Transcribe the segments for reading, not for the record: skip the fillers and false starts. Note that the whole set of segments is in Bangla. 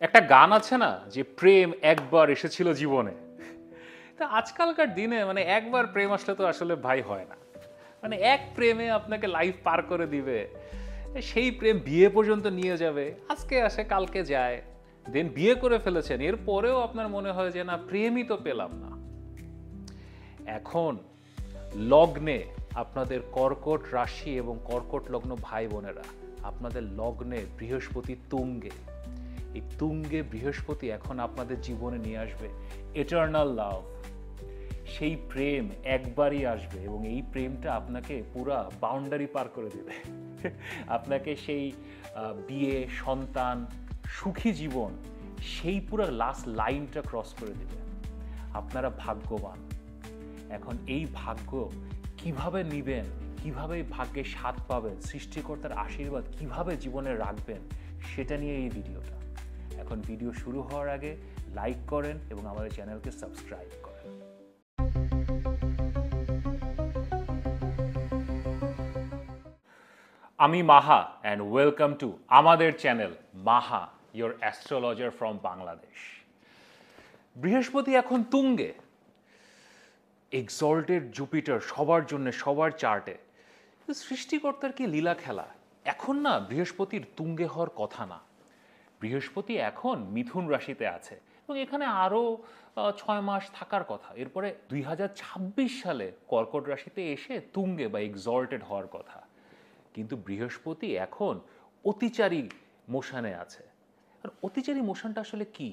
একটা গান আছে না যে প্রেম একবার এসেছিল জীবনে। তা আজকালকার দিনে মানে একবার প্রেম আসলে তো আসলে ভাই হয় না। মানে এক প্রেমে আপনাকে লাইফ পার করে দিবে, সেই প্রেম বিয়ে পর্যন্ত নিয়ে যাবে, আজকে আসে কালকে যায়, দেন বিয়ে করে ফেলেছেন, এরপরেও আপনার মনে হয় যে না প্রেমই তো পেলাম না। এখন লগ্নে আপনাদের কর্কট রাশি এবং কর্কট লগ্ন ভাই বোনেরা, আপনাদের লগ্নে বৃহস্পতি তুঙ্গে, এই তুঙ্গে বৃহস্পতি এখন আপনাদের জীবনে নিয়ে আসবে এটার্নাল লাভ। সেই প্রেম একবারই আসবে এবং এই প্রেমটা আপনাকে পুরা বাউন্ডারি পার করে দেবে। আপনাকে সেই বিয়ে, সন্তান, সুখী জীবন, সেই পুরো লাস্ট লাইনটা ক্রস করে দেবে। আপনারা ভাগ্যবান। এখন এই ভাগ্য কিভাবে নিবেন, কিভাবে এই ভাগ্যের স্বাদ পাবেন, সৃষ্টিকর্তার আশীর্বাদ কিভাবে জীবনে রাখবেন, সেটা নিয়ে এই ভিডিওটা। এখন ভিডিও শুরু হওয়ার আগে লাইক করেন এবং আমাদের চ্যানেলকে সাবস্ক্রাইব করেন। আমি মাহা অ্যান্ড ওয়েলকাম টু আমাদের channel Maha, your astrologer from Bangladesh. বৃহস্পতি এখন তুঙ্গে, এক্সল্টেড জুপিটার সবার জন্য, সবার চার্টে। সৃষ্টিকর্তার কি লীলা খেলা। এখন না বৃহস্পতির তুঙ্গে হওয়ার কথা না। বৃহস্পতি এখন মিথুন রাশিতে আছে এবং এখানে আরও 6 মাস থাকার কথা। এরপরে 2026 সালে কর্কট রাশিতে এসে তুঙ্গে বা এক্সল্টেড হওয়ার কথা। কিন্তু বৃহস্পতি এখন অতিচারী মোশনে আছে। আর অতিচারী মোশনটা আসলে কি?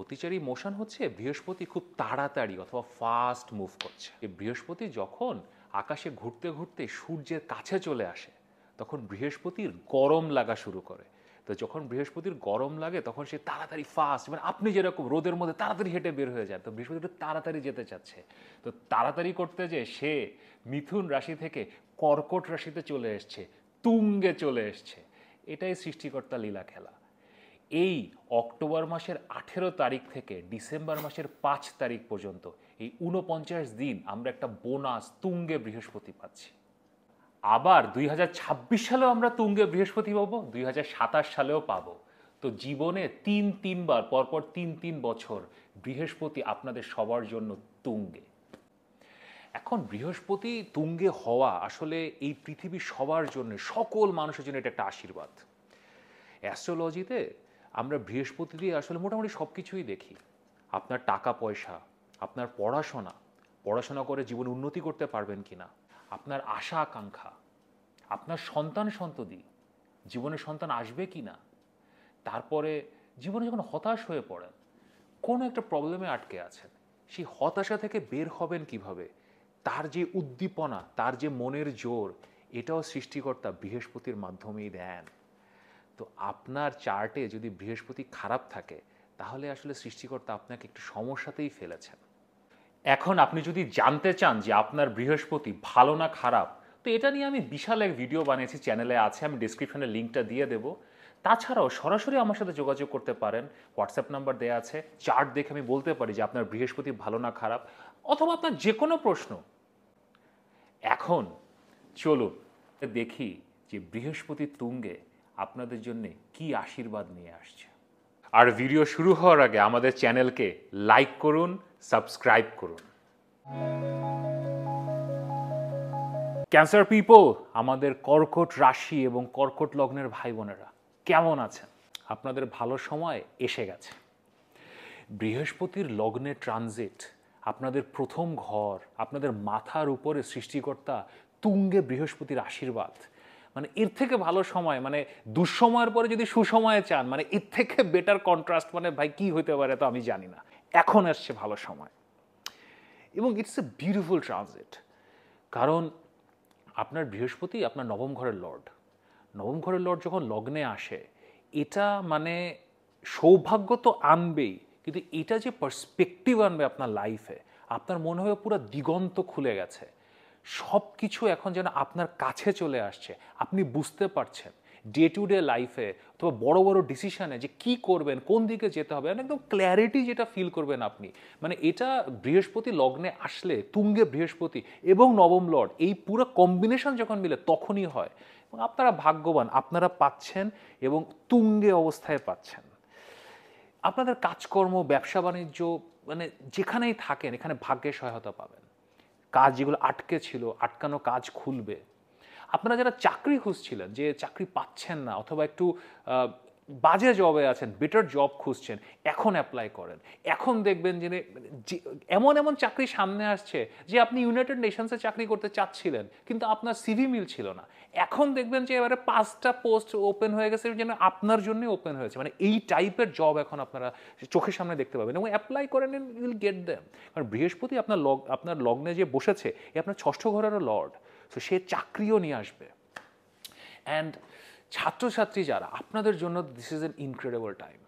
অতিচারী মোশন হচ্ছে বৃহস্পতি খুব তাড়াতাড়ি অথবা ফাস্ট মুভ করছে। এই বৃহস্পতি যখন আকাশে ঘুরতে ঘুরতে সূর্যের কাছে চলে আসে, তখন বৃহস্পতির গরম লাগা শুরু করে। তো যখন বৃহস্পতির গরম লাগে তখন সে তাড়াতাড়ি ফাস্ট, মানে আপনি যেরকম রোদের মধ্যে তাড়াতাড়ি হেঁটে বের হয়ে যান, তো বৃহস্পতি একটু তাড়াতাড়ি যেতে চাচ্ছে। তো তাড়াতাড়ি করতে যে সে মিথুন রাশি থেকে কর্কট রাশিতে চলে এসছে, তুঙ্গে চলে এসছে। এটাই সৃষ্টিকর্তা লীলা খেলা। এই অক্টোবর মাসের 18 তারিখ থেকে ডিসেম্বর মাসের 5 তারিখ পর্যন্ত এই 49 দিন আমরা একটা বোনাস তুঙ্গে বৃহস্পতি পাচ্ছি। আবার 2026 সালেও আমরা তুঙ্গে বৃহস্পতি পাবো, 2027 সালেও পাবো। তো জীবনে তিনবার পরপর 3 বছর বৃহস্পতি আপনাদের সবার জন্য তুঙ্গে। এখন বৃহস্পতি তুঙ্গে হওয়া আসলে এই পৃথিবীর সবার জন্য, সকল মানুষের জন্য এটা একটা আশীর্বাদ। অ্যাস্ট্রোলজিতে আমরা বৃহস্পতি দিয়ে আসলে মোটামুটি সব কিছুই দেখি। আপনার টাকা পয়সা, আপনার পড়াশোনা করে জীবনে উন্নতি করতে পারবেন কিনা, আপনার আশা আকাঙ্ক্ষা, আপনার সন্ততি, জীবনে সন্তান আসবে কি না, তারপরে জীবনে যখন হতাশ হয়ে পড়েন, কোনো একটা প্রবলেমে আটকে আছেন, সেই হতাশা থেকে বের হবেন কিভাবে, তার যে উদ্দীপনা, তার যে মনের জোর, এটাও সৃষ্টিকর্তা বৃহস্পতির মাধ্যমেই দেন। তো আপনার চার্টে যদি বৃহস্পতি খারাপ থাকে, তাহলে আসলে সৃষ্টিকর্তা আপনাকে একটু সমস্যাতেই ফেলেছেন। এখন আপনি যদি জানতে চান যে আপনার বৃহস্পতি ভালো না খারাপ, তো এটা নিয়ে আমি বিশাল এক ভিডিও বানিয়েছি, চ্যানেলে আছে, আমি ডিসক্রিপশনে লিঙ্কটা দিয়ে দেবো। তাছাড়াও সরাসরি আমার সাথে যোগাযোগ করতে পারেন, হোয়াটসঅ্যাপ নাম্বার দেওয়া আছে। চার্ট দেখে আমি বলতে পারি যে আপনার বৃহস্পতি ভালো না খারাপ, অথবা আপনার যে কোনো প্রশ্ন। এখন চলুন দেখি যে বৃহস্পতি তুঙ্গে আপনাদের জন্য কি আশীর্বাদ নিয়ে আসছে। আর ভিডিও শুরু হওয়ার আগে আমাদের চ্যানেলকে লাইক করুন, সাবস্ক্রাইব করুন। ক্যান্সার পিপল, আমাদের কর্কট রাশি এবং কর্কট লগ্নের ভাই বোনেরা কেমন আছেন? আপনাদের ভালো সময় এসে গেছে। বৃহস্পতির লগ্নে ট্রানজিট, আপনাদের প্রথম ঘর, আপনাদের মাথার উপরে সৃষ্টিকর্তা তুঙ্গে বৃহস্পতির আশীর্বাদ, মানে এর থেকে ভালো সময়, মানে দুঃসময়ের পরে যদি সুসময়ে চান, মানে এর থেকে বেটার কন্ট্রাস্ট মানে ভাই কি হতে পারে তো আমি জানি না। এখন আসছে ভালো সময় এবং ইটস এ বিউটিফুল ট্রানজিট। কারণ আপনার বৃহস্পতি আপনার নবম ঘরের লর্ড। নবম ঘরের লর্ড যখন লগ্নে আসে, এটা মানে সৌভাগ্য তো আনবেই, কিন্তু এটা যে পার্সপেক্টিভ আনবে আপনার লাইফে, আপনার মনে হয় পুরো দিগন্ত খুলে গেছে। সব কিছু এখন যেন আপনার কাছে চলে আসছে, আপনি বুঝতে পারছেন ডে টু ডে লাইফে অথবা বড় বড় ডিসিশনে যে কি করবেন, কোন দিকে যেতে হবে, একদম ক্ল্যারিটি যেটা ফিল করবেন আপনি। মানে এটা বৃহস্পতি লগ্নে আসলে, তুঙ্গে বৃহস্পতি এবং নবম লর্ড, এই পুরো কম্বিনেশন যখন মিলে তখনই হয়। এবং আপনারা ভাগ্যবান, আপনারা পাচ্ছেন এবং তুঙ্গে অবস্থায় পাচ্ছেন। আপনাদের কাজকর্ম, ব্যবসা বাণিজ্য মানে যেখানেই থাকেন এখানে ভাগ্যের সহায়তা পাবেন। কাজ যেগুলো আটকে ছিল, আটকানো কাজ খুলবে। আপনারা যারা চাকরি খুঁজছিলেন, যে চাকরি পাচ্ছেন না অথবা একটু বাজে জবে আছেন, বেটার জব খুঁজছেন, এখন অ্যাপ্লাই করেন। এখন দেখবেন যে এমন এমন চাকরি সামনে আসছে যে আপনি ইউনাইটেড নেশনসে চাকরি করতে চাচ্ছিলেন কিন্তু আপনার সিভি মিল ছিল না। এখন দেখবেন যে এবারে 5টা পোস্ট ওপেন হয়ে গেছে যেন আপনার জন্যই ওপেন হয়েছে। মানে এই টাইপের জব এখন আপনারা চোখের সামনে দেখতে পাবেন এবং অ্যাপ্লাই করেন, ইউ উইল গেট দেম। কারণ বৃহস্পতি আপনার লগ্নে যে বসেছে এ আপনার ষষ্ঠ ঘরেরও লর্ড, সো সে চাকরিও নিয়ে আসবে। অ্যান্ড ছাত্রছাত্রী যারা, আপনাদের জন্য this is an incredible time.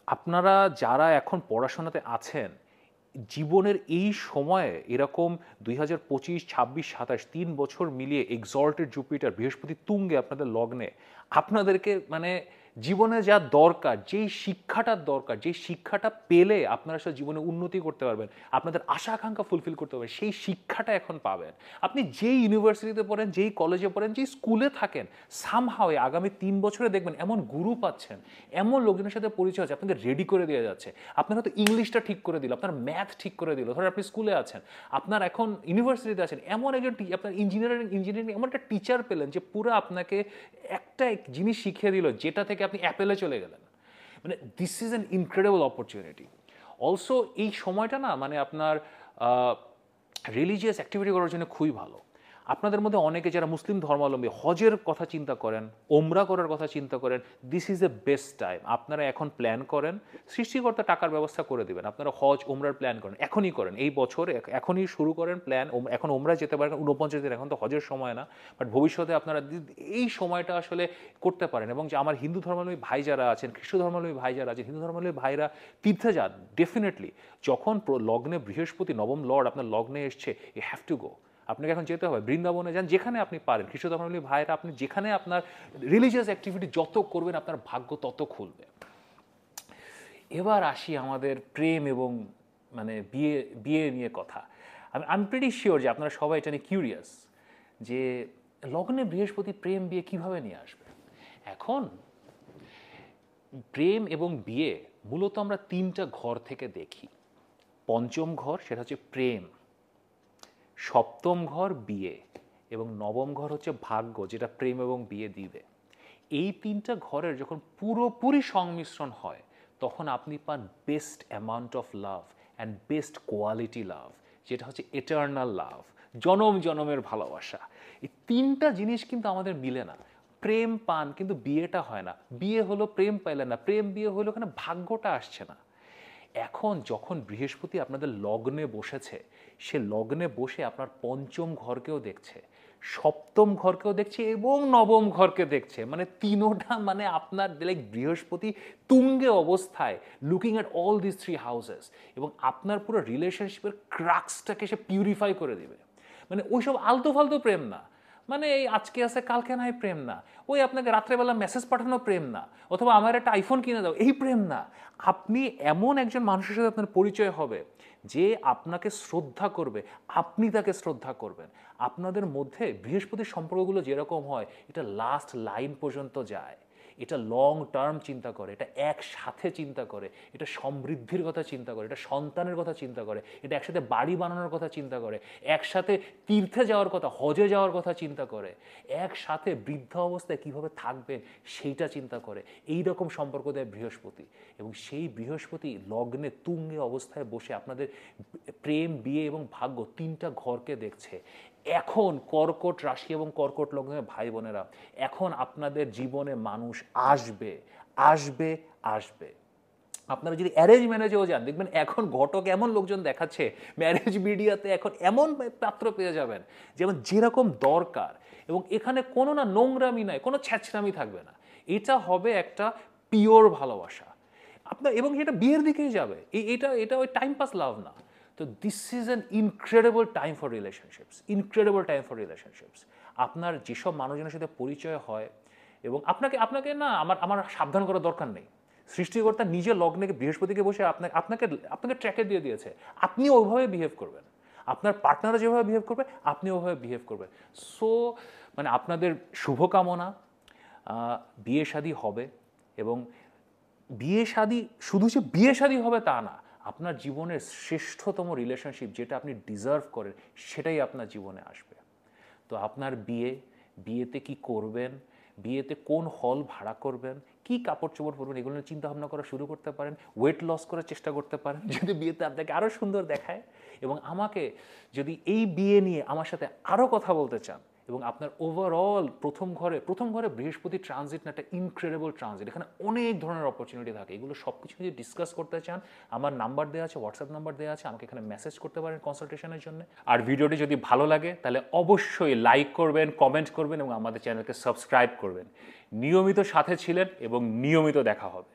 আপনারা যারা এখন পড়াশোনাতে আছেন, জীবনের এই সময়ে এরকম 2025, 26, 27 3 বছর মিলিয়ে এক্সল্টেড জুপিটার বৃহস্পতি তুঙ্গে আপনাদের লগ্নে আপনাদেরকে মানে জীবনে যা দরকার, যেই শিক্ষাটার দরকার, যেই শিক্ষাটা পেলে আপনারা আসলে জীবনে উন্নতি করতে পারবেন, আপনাদের আশা আকাঙ্ক্ষা ফুলফিল করতে পারবেন, সেই শিক্ষাটা এখন পাবেন। আপনি যেই ইউনিভার্সিটিতে পড়েন, যেই কলেজে পড়েন, যেই স্কুলে থাকেন, সামহাও আগামী 3 বছরে দেখবেন এমন গুরু পাচ্ছেন, এমন লোকজনের সাথে পরিচয় আছে, আপনাকে রেডি করে দিয়ে যাচ্ছে। আপনার হয়তো ইংলিশটা ঠিক করে দিল, আপনার ম্যাথ ঠিক করে দিল। ধরেন আপনি স্কুলে আছেন, আপনার এখন ইউনিভার্সিটিতে আছেন, এমন একজন আপনার ইঞ্জিনিয়ারিং এমন একটা টিচার পেলেন যে পুরো আপনাকে একটা জিনিস শিখিয়ে দিল যেটা থেকে আপনি অ্যাপেলে চলে গেলেন। মানে this is an incredible opportunity. Also এই সময়টা না মানে আপনার রিলিজিয়াস অ্যাক্টিভিটি করার জন্য খুবই ভালো। আপনাদের মধ্যে অনেকে যারা মুসলিম ধর্মাবলম্বী হজের কথা চিন্তা করেন, ওমরা করার কথা চিন্তা করেন, this is a best time. আপনারা এখন প্ল্যান করেন, সৃষ্টিকর্তা টাকার ব্যবস্থা করে দেবেন। আপনারা হজ ওমরার প্ল্যান করেন, এখনই করেন, এই বছর এখনই শুরু করেন প্ল্যান। এখন ওমরা যেতে পারেন 49 দিন, এখন তো হজের সময় না, বাট ভবিষ্যতে আপনারা এই সময়টা আসলে করতে পারেন। এবং যে আমার হিন্দু ধর্মাবলম্বী ভাই যারা আছেন, খ্রিস্ট ধর্মাবলম্বী ভাই যারা আছেন, হিন্দু ধর্মাবলম্বী ভাইরা তীর্থে যান ডেফিনেটলি। যখন লগ্নে বৃহস্পতি নবম লর্ড আপনার লগ্নে এসছে, ইউ হ্যাভ টু গো। আপনাকে এখন যেতে হবে, বৃন্দাবনে যান, যেখানে আপনি পারেন। খ্রিস্ট ধর্মাবলম্বী ভাইরা, আপনি যেখানে আপনার রিলিজিয়াস অ্যাক্টিভিটি যত করবেন আপনার ভাগ্য তত খুলবে। এবার আসি আমাদের প্রেম এবং মানে বিয়ে নিয়ে কথা। আমি প্রিটি শিওর যে আপনারা সবাই এটা নিয়ে কিউরিয়াস যে লগ্নে বৃহস্পতি প্রেম বিয়ে কিভাবে নিয়ে আসবে। এখন প্রেম এবং বিয়ে মূলত আমরা 3টা ঘর থেকে দেখি। পঞ্চম ঘর সেটা হচ্ছে প্রেম, সপ্তম ঘর বিয়ে এবং নবম ঘর হচ্ছে ভাগ্য, যেটা প্রেম এবং বিয়ে দিবে। এই 3টা ঘরের যখন পুরোপুরি সংমিশ্রণ হয় তখন আপনি পান best amount of love and best quality love, যেটা হচ্ছে এটার্নাল লাভ, জনম জনমের ভালোবাসা। এই 3টা জিনিস কিন্তু আমাদের মিলে না। প্রেম পান কিন্তু বিয়েটা হয় না, বিয়ে হলো প্রেম পাইলেন না, প্রেম বিয়ে হলো, ওখানে ভাগ্যটা আসছে না। এখন যখন বৃহস্পতি আপনাদের লগ্নে বসেছে, সে লগ্নে বসে আপনার পঞ্চম ঘরকেও দেখছে, সপ্তম ঘরকেও দেখছে এবং নবম ঘরকে দেখছে। মানে তিনোটা মানে আপনার লাইক বৃহস্পতি তুঙ্গে অবস্থায় looking at all this 3 houses, এবং আপনার পুরো রিলেশনশিপের ক্রাক্সটাকে সে পিউরিফাই করে দিবে। মানে ওইসব আলতু ফালতু প্রেম না, মানে এই আজকে আছে কালকে নাই প্রেম না, ওই আপনাকে রাত্রেবেলা মেসেজ পাঠানো প্রেম না, অথবা আমার একটা আইফোন কিনে দাও এই প্রেম না। আপনি এমন একজন মানুষের সাথে আপনার পরিচয় হবে যে আপনাকে শ্রদ্ধা করবে, আপনি তাকে শ্রদ্ধা করবেন। আপনাদের মধ্যে বৃহস্পতির সম্পর্কগুলো যেরকম হয়, এটা লাস্ট লাইন পর্যন্ত যায়, এটা লং টার্ম চিন্তা করে, এটা একসাথে চিন্তা করে, এটা সমৃদ্ধির কথা চিন্তা করে, এটা সন্তানের কথা চিন্তা করে, এটা একসাথে বাড়ি বানানোর কথা চিন্তা করে, একসাথে তীর্থে যাওয়ার কথা, হজে যাওয়ার কথা চিন্তা করে, একসাথে বৃদ্ধ অবস্থায় কীভাবে থাকবেন সেইটা চিন্তা করে। এই রকম সম্পর্ক দেয় বৃহস্পতি। এবং সেই বৃহস্পতি লগ্নে তুঙ্গে অবস্থায় বসে আপনাদের প্রেম, বিয়ে এবং ভাগ্য 3টা ঘরকে দেখছে। এখন কর্কট রাশি এবং কর্কট লগ্নের ভাই বোনেরা, এখন আপনাদের জীবনে মানুষ আসবে আসবে আসবে। আপনারা যদি অ্যারেঞ্জ ম্যারেজেও যান, দেখবেন এখন ঘটক এমন লোকজন দেখাচ্ছে ম্যারেজ মিডিয়াতে, এখন এমন পাত্র পেয়ে যাবেন যেমন যেরকম দরকার। এবং এখানে কোনো না নোংরামি নাই, কোনো ছ্যাঁচড়ামি থাকবে না, এটা হবে একটা পিওর ভালোবাসা আপনার, এবং এটা বিয়ের দিকেই যাবে। এটা এটা ওই টাইম পাস লাভ না। তো this is an incredible time for relationships, incredible time for relationships. আপনার যেসব মানুষজনের সাথে পরিচয় হয়, এবং আপনাকে আপনাকে না আমার সাবধান করার দরকার নেই। সৃষ্টিকর্তা নিজে লগ্নে বৃহস্পতিকে বসে আপনাকে আপনাকে ট্র্যাকে দিয়ে দিয়েছে, আপনি ওইভাবে বিহেভ করবেন, আপনার পার্টনাররা যেভাবে বিহেভ করবে আপনি ওইভাবে বিহেভ করবেন। সো মানে আপনাদের শুভকামনা, বিয়ে শাদী হবে এবং বিয়ে শাদী শুধু যে বিয়ে শাদী হবে তা না, আপনার জীবনের শ্রেষ্ঠতম রিলেশনশিপ যেটা আপনি ডিজার্ভ করেন সেটাই আপনার জীবনে আসবে। তো আপনার বিয়েতে কি করবেন, বিয়েতে কোন হল ভাড়া করবেন, কি কাপড় চোপড় পরবেন, এগুলো নিয়ে চিন্তা ভাবনা করা শুরু করতে পারেন। ওয়েট লস করার চেষ্টা করতে পারেন যদি বিয়েতে আপনাকে আরও সুন্দর দেখায়। এবং আমাকে যদি এই বিয়ে নিয়ে আমার সাথে আরও কথা বলতে চান এবং আপনার ওভারঅল প্রথম ঘরে বৃহস্পতি ট্রানজিট না একটা ইনক্রেডিবল ট্রানজিট, এখানে অনেক ধরনের অপরচুনিটি থাকে, এগুলো সব কিছু যদি ডিসকাস করতে চান আমার নাম্বার দেওয়া আছে, হোয়াটসঅ্যাপ নাম্বার দেওয়া আছে, আমাকে এখানে মেসেজ করতে পারেন কনসালটেশনের জন্য। আর ভিডিওটি যদি ভালো লাগে তাহলে অবশ্যই লাইক করবেন, কমেন্ট করবেন এবং আমাদের চ্যানেলকে সাবস্ক্রাইব করবেন। নিয়মিত সাথে ছিলেন এবং নিয়মিত দেখা হবে।